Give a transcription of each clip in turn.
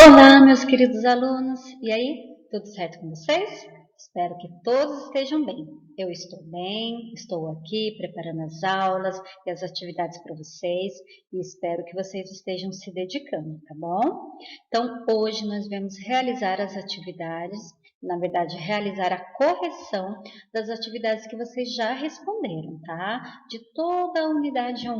Olá, meus queridos alunos! E aí, tudo certo com vocês? Espero que todos estejam bem. Eu estou bem, estou aqui preparando as aulas e as atividades para vocês e espero que vocês estejam se dedicando, tá bom? Então, hoje nós vamos realizar as atividades, na verdade, realizar a correção das atividades que vocês já responderam, tá? De toda a unidade 1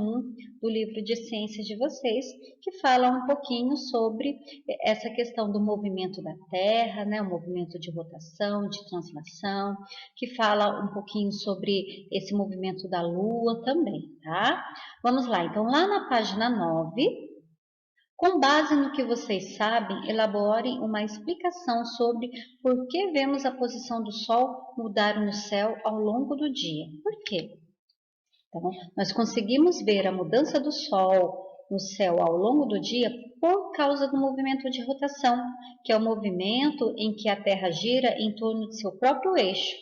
do livro de ciências de vocês, que fala um pouquinho sobre essa questão do movimento da Terra, né, o movimento de rotação, de translação, que fala um pouquinho sobre esse movimento da Lua também, tá? Vamos lá, então lá na página 9, com base no que vocês sabem, elaborem uma explicação sobre por que vemos a posição do Sol mudar no céu ao longo do dia. Por quê? Então, nós conseguimos ver a mudança do Sol no céu ao longo do dia por causa do movimento de rotação, que é o movimento em que a Terra gira em torno de seu próprio eixo.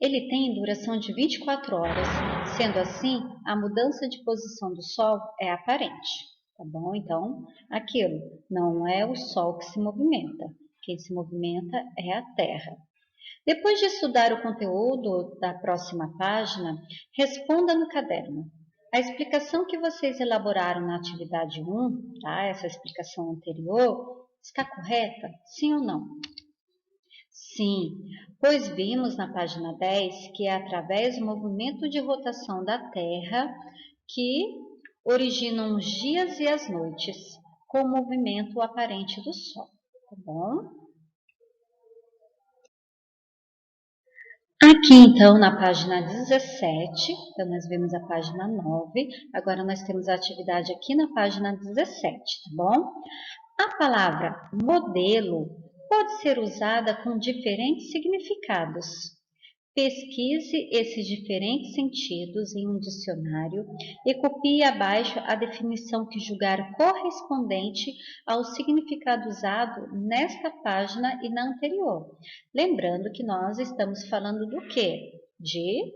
Ele tem duração de 24 horas, sendo assim, a mudança de posição do Sol é aparente. Tá bom? Então, aquilo não é o Sol que se movimenta. Quem se movimenta é a Terra. Depois de estudar o conteúdo da próxima página, responda no caderno. A explicação que vocês elaboraram na atividade 1, tá? Essa explicação anterior, está correta? Sim ou não? Sim, pois vimos na página 10 que é através do movimento de rotação da Terra que originam os dias e as noites, com o movimento aparente do Sol, tá bom? Aqui então na página 17, então nós vimos a página 9, agora nós temos a atividade aqui na página 17, tá bom? A palavra modelo pode ser usada com diferentes significados. Pesquise esses diferentes sentidos em um dicionário e copie abaixo a definição que julgar correspondente ao significado usado nesta página e na anterior. Lembrando que nós estamos falando do quê? De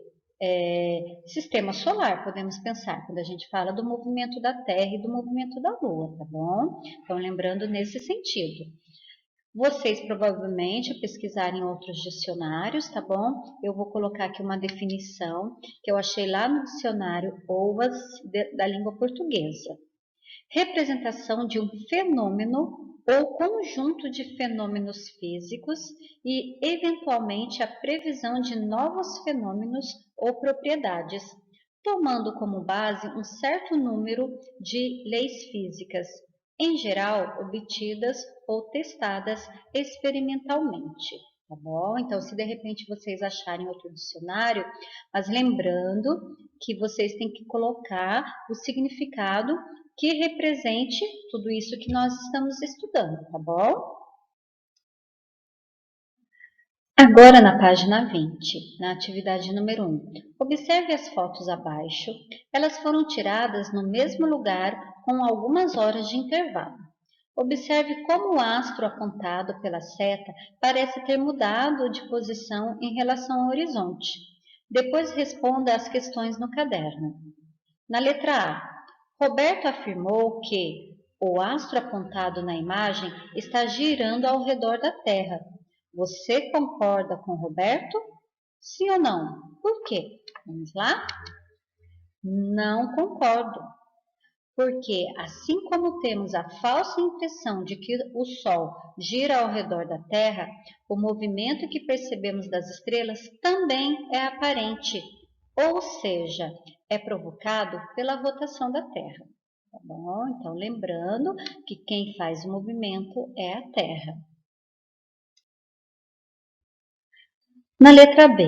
sistema solar, podemos pensar, quando a gente fala do movimento da Terra e do movimento da Lua, tá bom? Então, lembrando nesse sentido. Vocês provavelmente pesquisarem em outros dicionários, tá bom? Eu vou colocar aqui uma definição que eu achei lá no dicionário OVAS da língua portuguesa. Representação de um fenômeno ou conjunto de fenômenos físicos e, eventualmente, a previsão de novos fenômenos ou propriedades, tomando como base um certo número de leis físicas, em geral obtidas ou testadas experimentalmente. Tá bom? Então, se de repente vocês acharem outro dicionário, mas lembrando que vocês têm que colocar o significado que represente tudo isso que nós estamos estudando, tá bom? Agora na página 20, na atividade número 1, observe as fotos abaixo. Elas foram tiradas no mesmo lugar com algumas horas de intervalo. Observe como o astro apontado pela seta parece ter mudado de posição em relação ao horizonte. Depois responda às questões no caderno. Na letra A, Roberto afirmou que o astro apontado na imagem está girando ao redor da Terra. Você concorda com Roberto? Sim ou não? Por quê? Vamos lá? Não concordo. Porque, assim como temos a falsa impressão de que o Sol gira ao redor da Terra, o movimento que percebemos das estrelas também é aparente, ou seja, é provocado pela rotação da Terra. Tá bom? Então, lembrando que quem faz o movimento é a Terra. Na letra B,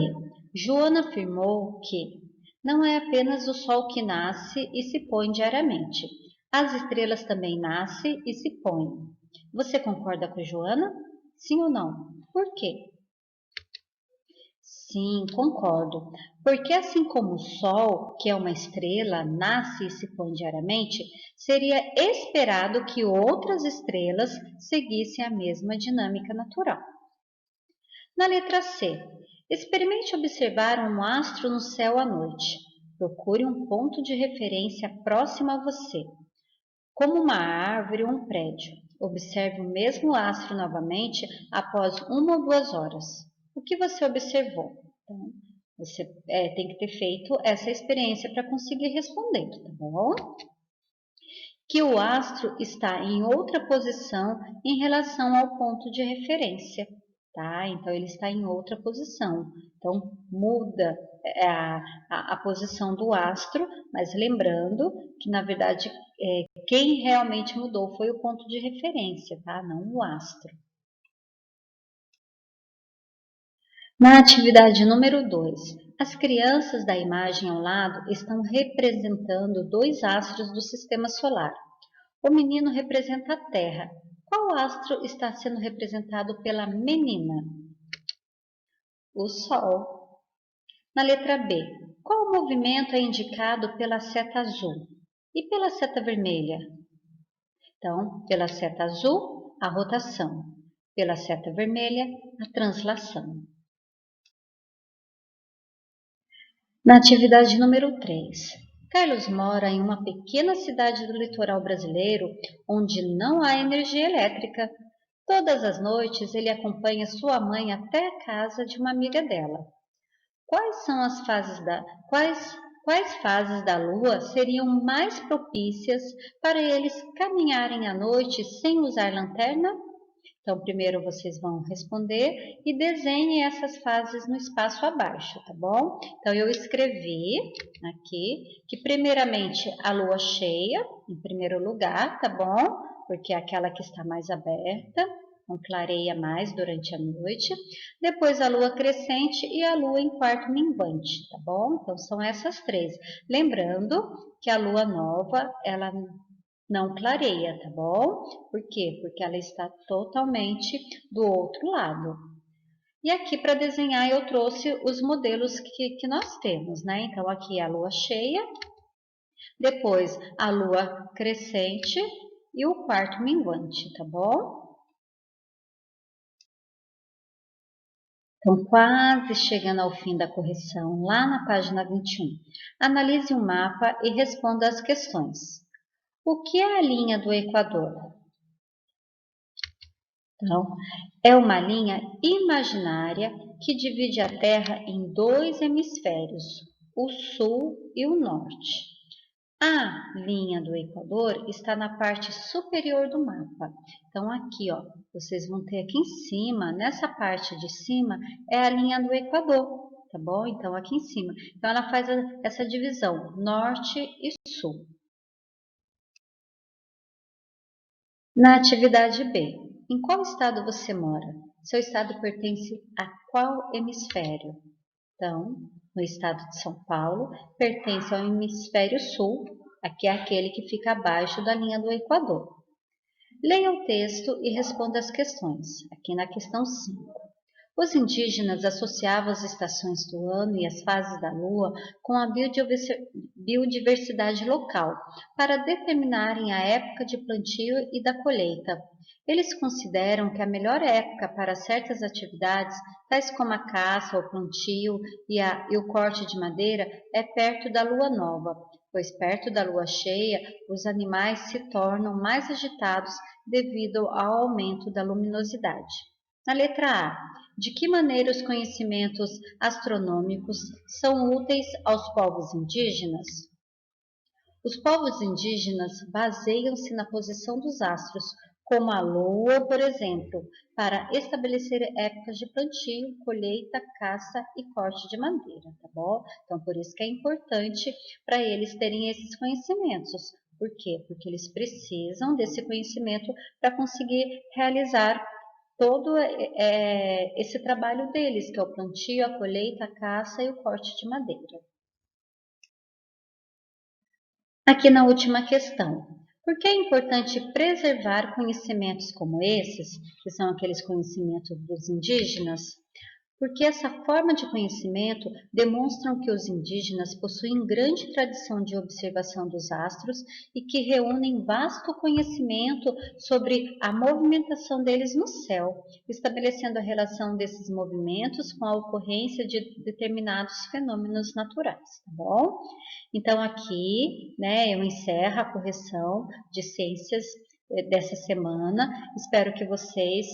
Joana afirmou que não é apenas o Sol que nasce e se põe diariamente. As estrelas também nascem e se põem. Você concorda com a Joana? Sim ou não? Por quê? Sim, concordo. Porque assim como o Sol, que é uma estrela, nasce e se põe diariamente, seria esperado que outras estrelas seguissem a mesma dinâmica natural. Na letra C, experimente observar um astro no céu à noite. Procure um ponto de referência próximo a você, como uma árvore ou um prédio. Observe o mesmo astro novamente após 1 ou 2 horas. O que você observou? Então, você tem que ter feito essa experiência para conseguir responder, tá bom? Que o astro está em outra posição em relação ao ponto de referência, tá? Então, ele está em outra posição. Então, muda a posição do astro, mas lembrando que, na verdade, quem realmente mudou foi o ponto de referência, tá? Não o astro. Na atividade número 2, as crianças da imagem ao lado estão representando 2 astros do sistema solar. O menino representa a Terra. Qual astro está sendo representado pela menina? O Sol. Na letra B, qual movimento é indicado pela seta azul e pela seta vermelha? Então, pela seta azul, a rotação. Pela seta vermelha, a translação. Na atividade número 3, Carlos mora em uma pequena cidade do litoral brasileiro onde não há energia elétrica. Todas as noites ele acompanha sua mãe até a casa de uma amiga dela. Quais fases da lua seriam mais propícias para eles caminharem à noite sem usar lanterna? Então, primeiro vocês vão responder e desenhem essas fases no espaço abaixo, tá bom? Então, eu escrevi aqui que primeiramente a lua cheia, em primeiro lugar, tá bom? Porque é aquela que está mais aberta, não clareia mais durante a noite. Depois a lua crescente e a lua em quarto minguante, tá bom? Então, são essas 3. Lembrando que a lua nova, ela não clareia, tá bom? Por quê? Porque ela está totalmente do outro lado. E aqui para desenhar eu trouxe os modelos que nós temos, né? Então aqui é a lua cheia, depois a lua crescente e o quarto minguante, tá bom? Então, quase chegando ao fim da correção, lá na página 21. Analise o mapa e responda as questões. O que é a linha do Equador? Então, é uma linha imaginária que divide a Terra em 2 hemisférios, o sul e o norte. A linha do Equador está na parte superior do mapa. Então, aqui, ó, vocês vão ter aqui em cima, nessa parte de cima, é a linha do Equador, tá bom? Então, aqui em cima. Então, ela faz essa divisão, norte e sul. Na atividade B, em qual estado você mora? Seu estado pertence a qual hemisfério? Então, no estado de São Paulo, pertence ao hemisfério sul, aqui é aquele que fica abaixo da linha do Equador. Leia o texto e responda as questões, aqui na questão 5. Os indígenas associavam as estações do ano e as fases da lua com a biodiversidade local, para determinarem a época de plantio e da colheita. Eles consideram que a melhor época para certas atividades, tais como a caça, o plantio e o corte de madeira, é perto da lua nova, pois perto da lua cheia os animais se tornam mais agitados devido ao aumento da luminosidade. Na letra A, de que maneira os conhecimentos astronômicos são úteis aos povos indígenas? Os povos indígenas baseiam-se na posição dos astros, como a lua, por exemplo, para estabelecer épocas de plantio, colheita, caça e corte de madeira, tá bom? Então, por isso que é importante para eles terem esses conhecimentos. Por quê? Porque eles precisam desse conhecimento para conseguir realizar todo esse trabalho deles, que é o plantio, a colheita, a caça e o corte de madeira. Aqui na última questão, por que é importante preservar conhecimentos como esses, que são aqueles conhecimentos dos indígenas? Porque essa forma de conhecimento demonstram que os indígenas possuem grande tradição de observação dos astros e que reúnem vasto conhecimento sobre a movimentação deles no céu, estabelecendo a relação desses movimentos com a ocorrência de determinados fenômenos naturais, tá bom? Então aqui, né, eu encerro a correção de ciências dessa semana. Espero que vocês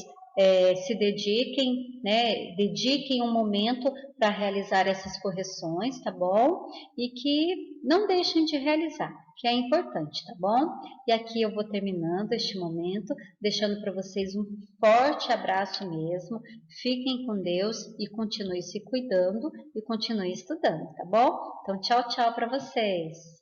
se dediquem, né? Dediquem um momento para realizar essas correções, tá bom? E que não deixem de realizar, que é importante, tá bom? E aqui eu vou terminando este momento, deixando para vocês um forte abraço mesmo. Fiquem com Deus e continuem se cuidando e continuem estudando, tá bom? Então, tchau, tchau para vocês.